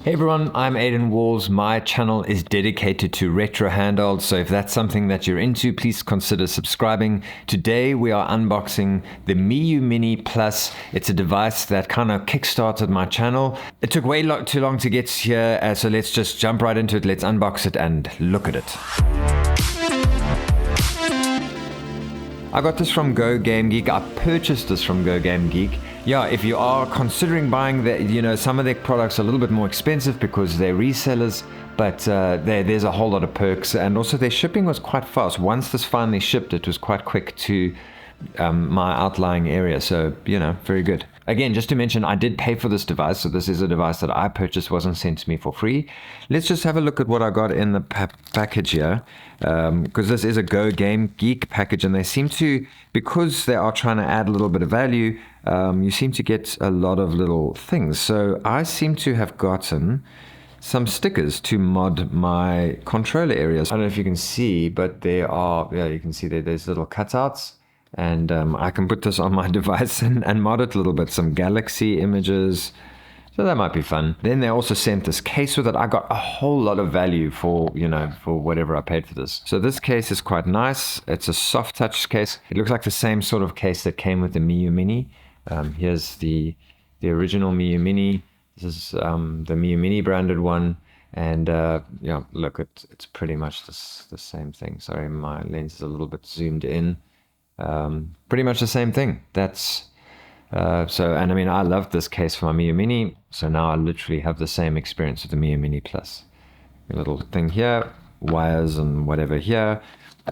Hey everyone, I'm Aidan Walls. My channel is dedicated to retro handhelds, so if that's something that you're into, please consider subscribing. Today we are unboxing the Miyoo Mini Plus. It's a device that kind of kickstarted my channel. It took way too long to get here, so let's just jump right into it. Let's unbox it and look at it. I got this from GoGameGeek. I purchased this from GoGameGeek. Yeah, if you are considering buying some of their products are a little bit more expensive because they're resellers, but there's a whole lot of perks, and also their shipping was quite fast. Once this finally shipped, it was quite quick to my outlying area, so very good. Again, just to mention, I did pay for this device, so this is a device that I purchased, wasn't sent to me for free. Let's just have a look at what I got in the package here, because this is a GoGameGeek package, and they seem to, because they are trying to add a little bit of value, you seem to get a lot of little things. So I seem to have gotten some stickers to mod my controller areas. I don't know if you can see, but there are, you can see there's little cutouts. And I can put this on my device and mod it a little bit. Some galaxy images. So that might be fun. Then they also sent this case with it. I got a whole lot of value for, for whatever I paid for this. So this case is quite nice. It's a soft touch case. It looks like the same sort of case that came with the Miyoo Mini. Here's the original Miyoo Mini. This is the Miyoo Mini branded one. And look, it's pretty much the same thing. Sorry, my lens is a little bit zoomed in. Pretty much the same thing. That's and I mean, I loved this case for my Miyoo Mini, so now I literally have the same experience with the Miyoo Mini Plus. A little thing here, wires and whatever here,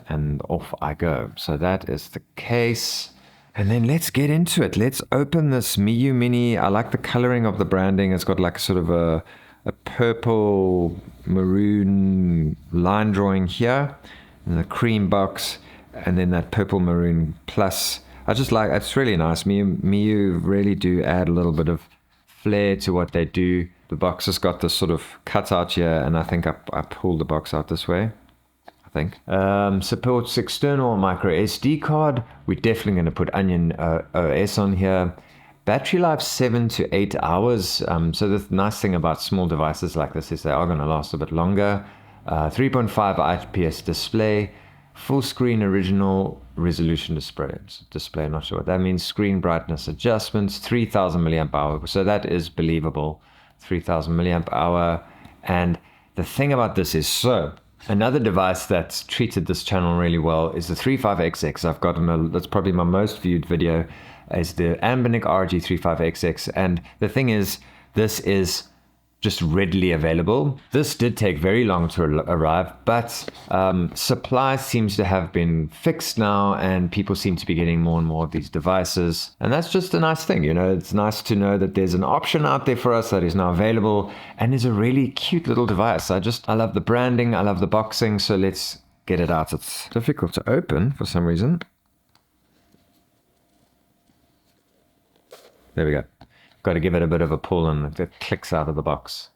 and off I go. So that is the case. And then let's get into it. Let's open this Miyoo Mini. I like the coloring of the branding. It's got like sort of a purple maroon line drawing here, and the cream box. And then that purple maroon plus. I just like, it's really nice. Miyoo really do add a little bit of flair to what they do. The box has got this sort of cutout here, and I think I pulled the box out this way. I think. Supports external micro SD card. We're definitely going to put Onion OS on here. Battery life 7 to 8 hours. So the nice thing about small devices like this is they are going to last a bit longer. 3.5 IPS display. Full screen original resolution display, not sure what that means. Screen brightness adjustments, 3000 milliamp hour. So that is believable, 3000 milliamp hour. And the thing about this is, so another device that's treated this channel really well is the 35XX. I've got that's probably my most viewed video, is the Anbernic RG35XX. And the thing is, this is just readily available. This did take very long to arrive, but supply seems to have been fixed now, and people seem to be getting more and more of these devices. And that's just a nice thing, it's nice to know that there's an option out there for us that is now available and is a really cute little device. I love the branding, I love the boxing, so let's get it out. It's difficult to open for some reason. There we go. Got to give it a bit of a pull and it clicks out of the box.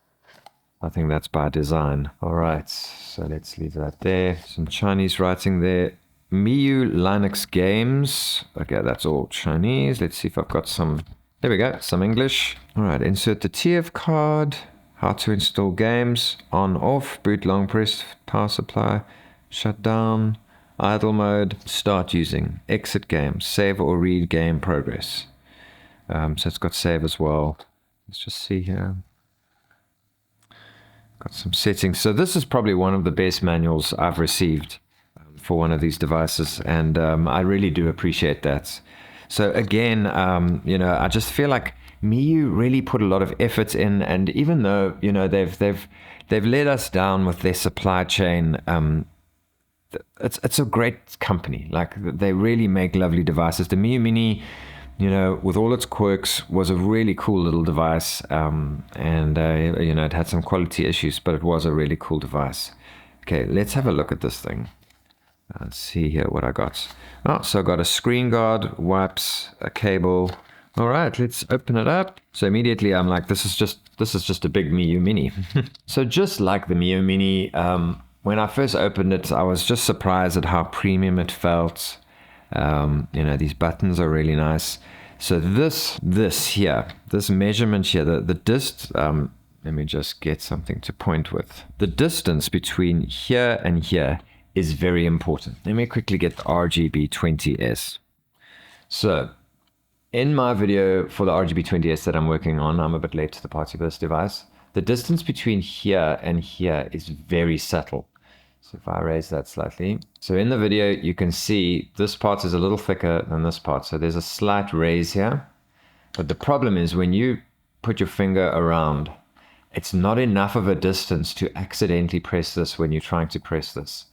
I think that's by design. All right, so let's leave that there. Some Chinese writing there. Miyoo Linux Games. Okay, that's all Chinese. Let's see if I've got some. There we go, some English. All right, insert the TF card. How to install games. On, off, boot long press, power supply, shut down, idle mode, start using, exit game, save or read game progress. So it's got save as well. Let's just see here. Got some settings. So this is probably one of the best manuals I've received for one of these devices, and I really do appreciate that. So again, I just feel like Miyoo really put a lot of effort in, and even though they've let us down with their supply chain, it's a great company. Like, they really make lovely devices. The Miyoo Mini, with all its quirks, was a really cool little device, and it had some quality issues, but it was a really cool device. Okay, let's have a look at this thing. Let's see here what I got. So I got a screen guard, wipes, a cable. All right, let's open it up. So immediately I'm like, this is just a big Miyoo Mini. So just like the Miyoo Mini, when I first opened it, I was just surprised at how premium it felt. These buttons are really nice. So this here, this measurement here, the dist let me just get something to point with. The distance between here and here is very important. Let me quickly get the RGB20S. So in my video for the RGB20S that I'm working on, I'm a bit late to the party for this device. The distance between here and here is very subtle. So if I raise that slightly. So in the video, you can see this part is a little thicker than this part. So there's a slight raise here. But the problem is when you put your finger around, it's not enough of a distance to accidentally press this when you're trying to press this.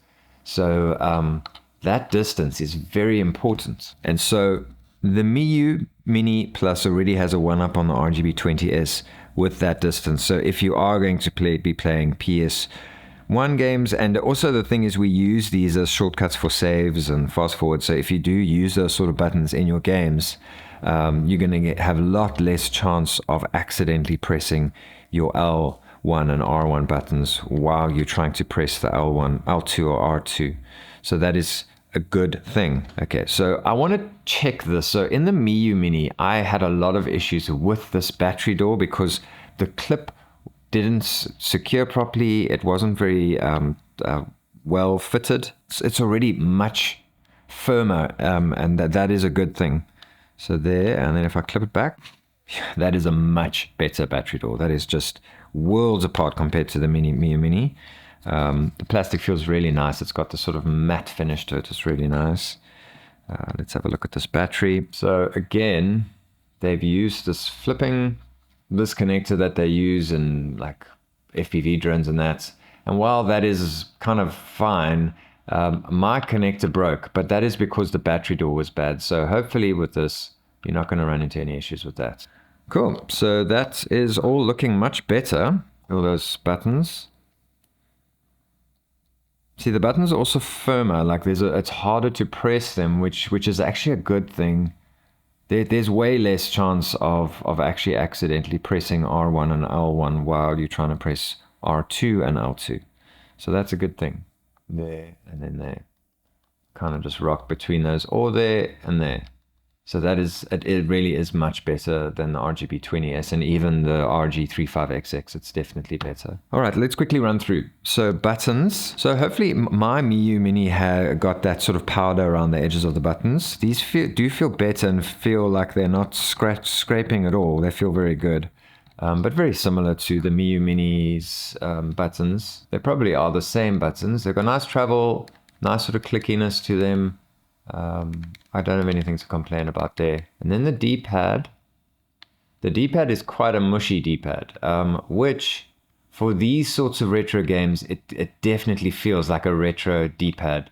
So that distance is very important. And so the Miyoo Mini Plus already has a 1-up on the RGB20S with that distance. So if you are going to be playing PS1 games, and also the thing is we use these as shortcuts for saves and fast forward. So if you do use those sort of buttons in your games, you're going to have a lot less chance of accidentally pressing your L1 and R1 buttons while you're trying to press the L1, L2 or R2. So that is a good thing. Okay, so I want to check this. So in the Miyoo Mini, I had a lot of issues with this battery door because the clip didn't secure properly. It wasn't very well fitted. It's already much firmer, and that is a good thing. So there, and then if I clip it back, that is a much better battery door. That is just worlds apart compared to the Miyoo Mini. The plastic feels really nice. It's got this sort of matte finish to it. It's really nice. Let's have a look at this battery. So again, they've used this connector that they use in like FPV drones and that. And while that is kind of fine, my connector broke, but that is because the battery door was bad. So hopefully with this, you're not going to run into any issues with that. Cool. So that is all looking much better. All those buttons. See, the buttons are also firmer. Like it's harder to press them, which is actually a good thing. There's way less chance of actually accidentally pressing R1 and L1 while you're trying to press R2 and L2. So that's a good thing. There and then there. Kind of just rock between those, or there and there. So that is, it really is much better than the RGB20S and even the RG35XX. It's definitely better. All right, let's quickly run through. So buttons. So hopefully my Miyoo Mini got that sort of powder around the edges of the buttons. These do feel better and feel like they're not scraping at all. They feel very good. But very similar to the Miyoo Mini's buttons. They probably are the same buttons. They've got nice travel, nice sort of clickiness to them. I don't have anything to complain about there. And then the D-pad. The D-pad is quite a mushy D-pad, which for these sorts of retro games, it definitely feels like a retro D-pad.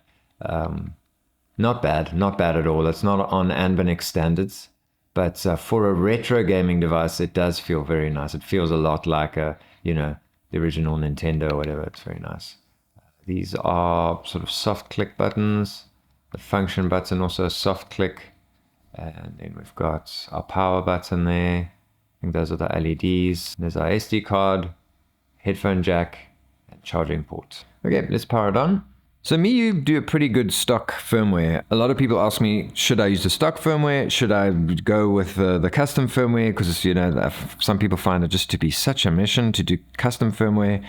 Not bad at all. It's not on Anbinix standards. But for a retro gaming device, it does feel very nice. It feels a lot like the original Nintendo or whatever. It's very nice. These are sort of soft click buttons. The function button also a soft click. And then we've got our power button there. I think those are the LEDs. There's our SD card, headphone jack, and charging port. Okay, let's power it on. So Miyoo do a pretty good stock firmware. A lot of people ask me, should I use the stock firmware? Should I go with the custom firmware? Because, some people find it just to be such a mission to do custom firmware.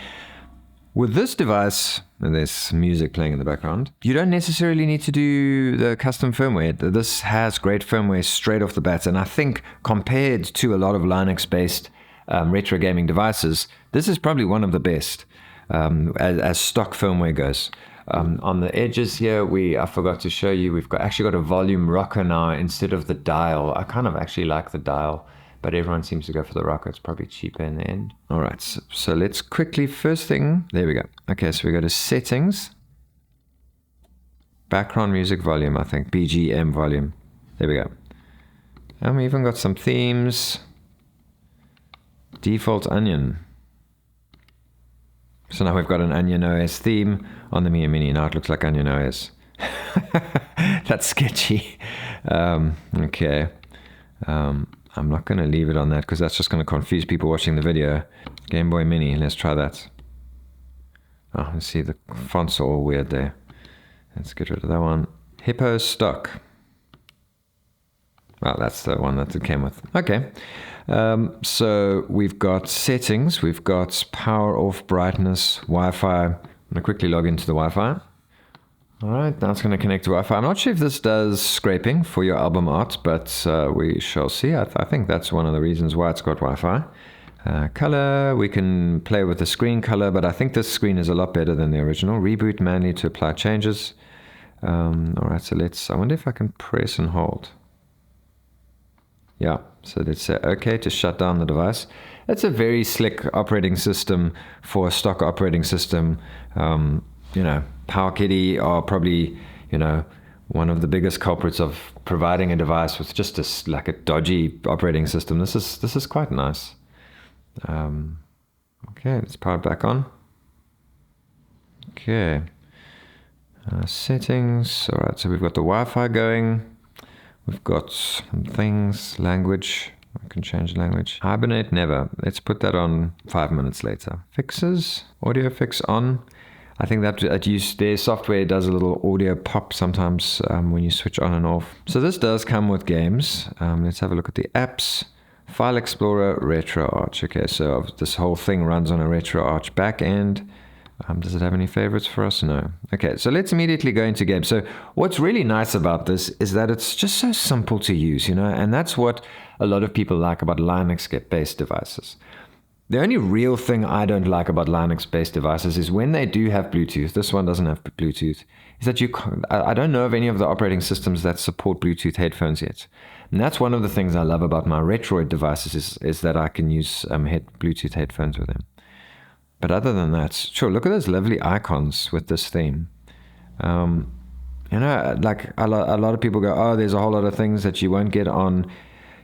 With this device, and there's music playing in the background, you don't necessarily need to do the custom firmware. This has great firmware straight off the bat. And I think compared to a lot of Linux-based retro gaming devices, this is probably one of the best as stock firmware goes. On the edges here, I forgot to show you, we've actually got a volume rocker now instead of the dial. I kind of actually like the dial, but everyone seems to go for the rocker. It's probably cheaper in the end. All right, so let's quickly, first thing, there we go. Okay, so we go to settings, background music volume, I think, BGM volume. There we go. And we even got some themes, default onion. So now we've got an Onion OS theme on the Miyoo Mini. Now it looks like Onion OS. That's sketchy. Okay. I'm not going to leave it on that because that's just going to confuse people watching the video. Game Boy Mini, let's try that. Oh, let's see, the fonts are all weird there. Let's get rid of that one. Hippo stock. Well, that's the one that it came with. Okay. So we've got settings. We've got power off, brightness, Wi-Fi. I'm going to quickly log into the Wi-Fi. All right, now it's going to connect to Wi-Fi. I'm not sure if this does scraping for your album art, but we shall see. I think that's one of the reasons why it's got Wi-Fi. Color, we can play with the screen color, but I think this screen is a lot better than the original. Reboot manually to apply changes. All right, so I wonder if I can press and hold. Yeah, so let's say OK to shut down the device. It's a very slick operating system for a stock operating system. PowerKitty are probably, one of the biggest culprits of providing a device with just a dodgy operating system. This is quite nice. Okay, let's power it back on. Okay. Settings. All right, so we've got the Wi-Fi going. We've got some things, language. I can change the language. Hibernate, never. Let's put that on 5 minutes later. Fixes, audio fix on. I think that their software does a little audio pop sometimes when you switch on and off. So this does come with games. Let's have a look at the apps. File Explorer, RetroArch. Okay, so this whole thing runs on a RetroArch backend. Does it have any favorites for us? No. Okay, so let's immediately go into games. So what's really nice about this is that it's just so simple to use, and that's what a lot of people like about Linux-based devices. The only real thing I don't like about Linux-based devices is when they do have Bluetooth. This one doesn't have Bluetooth. Is that I don't know of any of the operating systems that support Bluetooth headphones yet. And that's one of the things I love about my Retroid devices is that I can use Bluetooth headphones with them. But other than that, sure, look at those lovely icons with this theme. Like a lot of people go, oh, there's a whole lot of things that you won't get on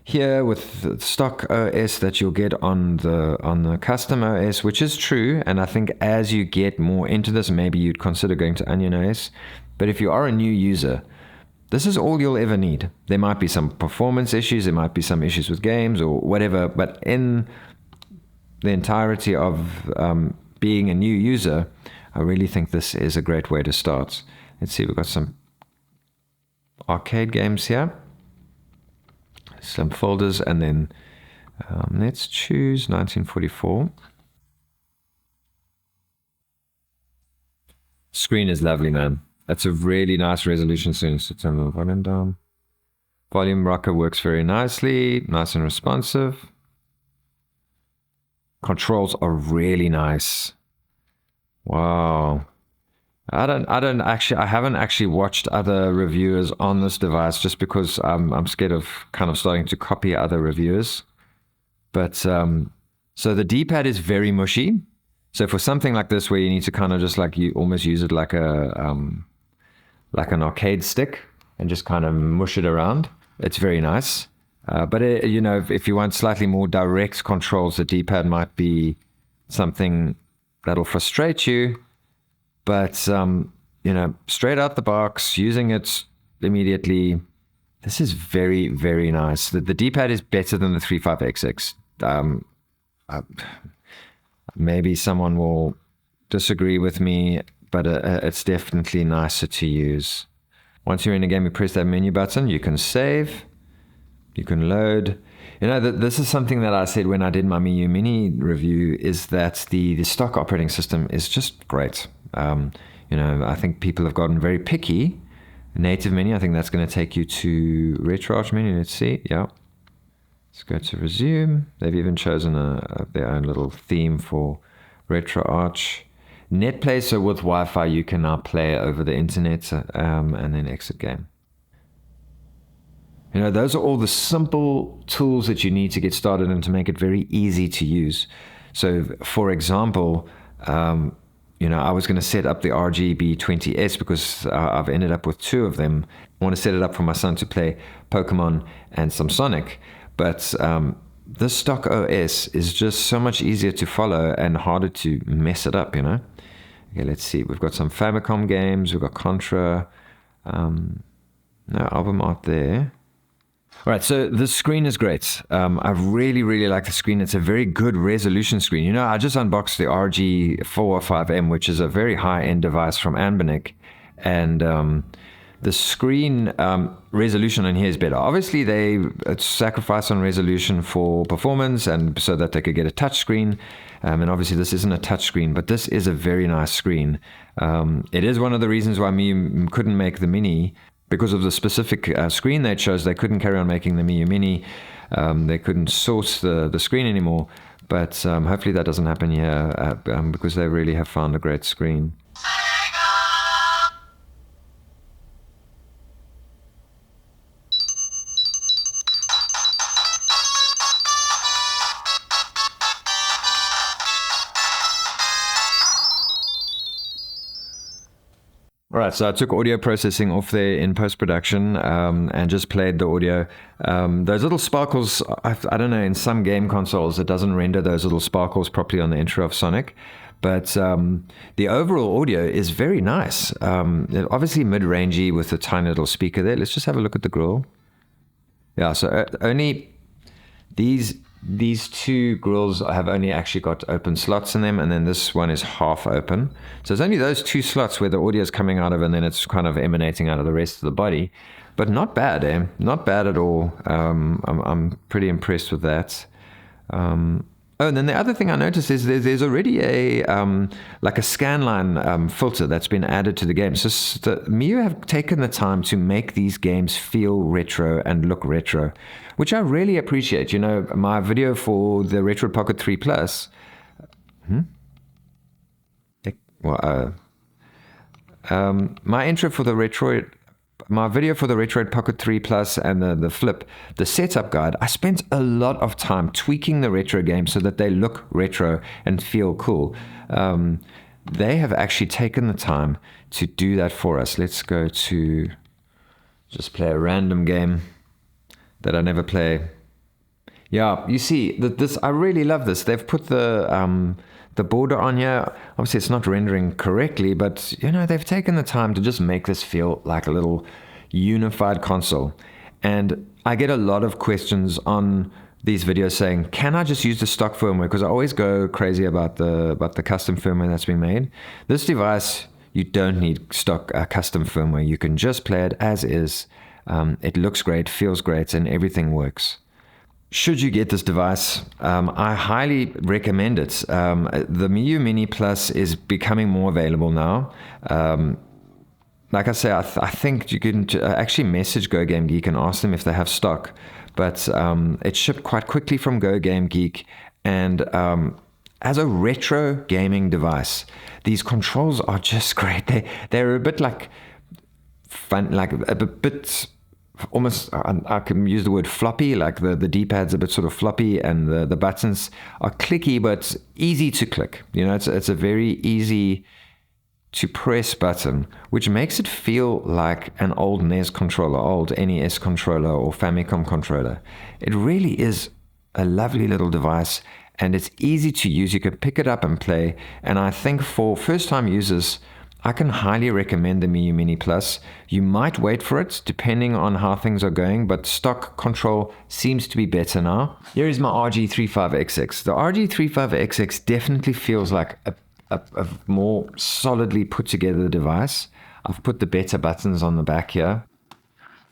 here with the stock OS that you'll get on the custom OS, which is true. And I think as you get more into this, maybe you'd consider going to Onion OS. But if you are a new user, this is all you'll ever need. There might be some performance issues, there might be some issues with games or whatever, but in the entirety of being a new user, I really think this is a great way to start. Let's see, we've got some arcade games here, some folders, and then let's choose 1944. Screen is lovely, man. That's a really nice resolution screen. So turn the volume down. Volume rocker works very nicely, nice and responsive. Controls are really nice. Wow. I haven't actually watched other reviewers on this device just because I'm scared of kind of starting to copy other reviewers. But so the D-pad is very mushy. So for something like this where you need to kind of just you almost use it like an arcade stick and just kind of mush it around, it's very nice. But if you want slightly more direct controls, the D-pad might be something that'll frustrate you. But straight out the box, using it immediately, this is very, very nice. The D-pad is better than the 35XX. Maybe someone will disagree with me, but it's definitely nicer to use. Once you're in a game, you press that menu button. You can save. You can load. This is something that I said when I did my Miyoo Mini review, is that the stock operating system is just great. I think people have gotten very picky. Native menu, I think that's going to take you to RetroArch menu. Let's see. Yeah. Let's go to resume. They've even chosen their own little theme for RetroArch. NetPlay, so with Wi-Fi, you can now play over the internet and then exit game. Those are all the simple tools that you need to get started and to make it very easy to use. So, for example, I was going to set up the RGB20S because I've ended up with two of them. I want to set it up for my son to play Pokemon and some Sonic. But this stock OS is just so much easier to follow and harder to mess it up, Okay, let's see. We've got some Famicom games. We've got Contra. No album art there. All right, so the screen is great. I really, really like the screen. It's a very good resolution screen. I just unboxed the RG405M, which is a very high-end device from Anbernic. And the screen resolution on here is better. Obviously, they sacrifice on resolution for performance and so that they could get a touch screen. And obviously, this isn't a touch screen, but this is a very nice screen. It is one of the reasons why Miyoo couldn't make the Mini, because of the specific screen they chose. They couldn't carry on making the Miyoo Mini. They couldn't source the screen anymore. But hopefully that doesn't happen here because they really have found a great screen. All right, so I took audio processing off there in post-production and just played the audio. Those little sparkles, I don't know, in some game consoles, it doesn't render those little sparkles properly on the intro of Sonic. But the overall audio is very nice. Obviously mid-rangey with a tiny little speaker there. Let's just have a look at the grill. Yeah, so only these two grills have only actually got open slots in them, and then this one is half open. So it's only those two slots where the audio is coming out of, and then it's kind of emanating out of the rest of the body. But not bad, eh? Not bad at all. I'm pretty impressed with that. Oh, and then the other thing I noticed is there's already a like a scanline filter that's been added to the game. So Miyoo have taken the time to make these games feel retro and look retro, which I really appreciate. You know, my video for the Retro Pocket 3 Plus. My intro for the Retroid. My video for the Retroid Pocket 3 Plus and the Flip, the setup guide, I spent a lot of time tweaking the retro games so that they look retro and feel cool. They have actually taken the time to do that for us. Let's go to just play a random game that I never play. Yeah, you see, this I really love this. They've put the border on here. Obviously, it's not rendering correctly, but you know, they've taken the time to just make this feel like a little unified console. And I get a lot of questions on these videos saying, can I just use the stock firmware? Because I always go crazy about the custom firmware that's been made. This device, you don't need stock custom firmware. You can just play it as is. It looks great, feels great, and everything works. Should you get this device, I highly recommend it. The Miyoo Mini Plus is becoming more available now. Like I say, I think you can actually message GoGameGeek and ask them if they have stock. But it shipped quite quickly from GoGameGeek. And as a retro gaming device, these controls are just great. They're a bit like fun, like a bit almost, I can use the word floppy, like the D-pad's a bit sort of floppy and the buttons are clicky, but easy to click. You know, it's a very easy to press button, which makes it feel like an old NES controller, old NES controller or Famicom controller. It really is a lovely little device and it's easy to use. You can pick it up and play. And I think for first-time users, I can highly recommend the Miyoo Mini Plus. You might wait for it, depending on how things are going, but stock control seems to be better now. Here is my RG35XX. The RG35XX definitely feels like a more solidly put together device. I've put the better buttons on the back here.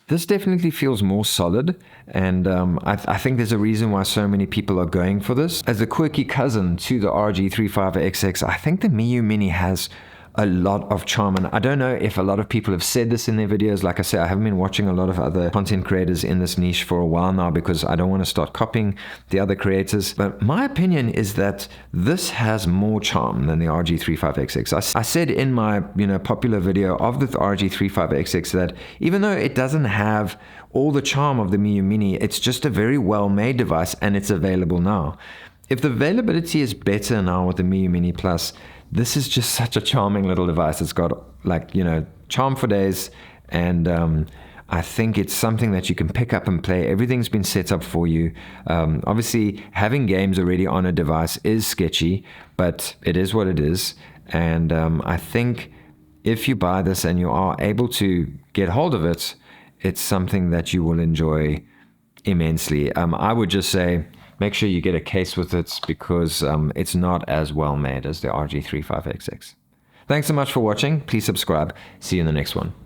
This definitely feels more solid, and I think there's a reason why so many people are going for this. As a quirky cousin to the RG35XX, I think the Miyoo Mini has a lot of charm, and I don't know if a lot of people have said this in their videos. Like I say, I haven't been watching a lot of other content creators in this niche for a while now because I don't want to start copying the other creators, but my opinion is that this has more charm than the RG35XX. I said in my popular video of the RG35XX that even though it doesn't have all the charm of the Miyoo Mini, it's just a very well-made device and it's available now. If the availability is better now with the Miyoo Mini Plus, this is just such a charming little device. It's got charm for days, and I think it's something that you can pick up and play. Everything's been set up for you. Obviously, having games already on a device is sketchy, but it is what it is. And I think if you buy this and you are able to get hold of it, it's something that you will enjoy immensely. I would just say, make sure you get a case with it because it's not as well made as the RG35XX. Thanks so much for watching. Please subscribe. See you in the next one.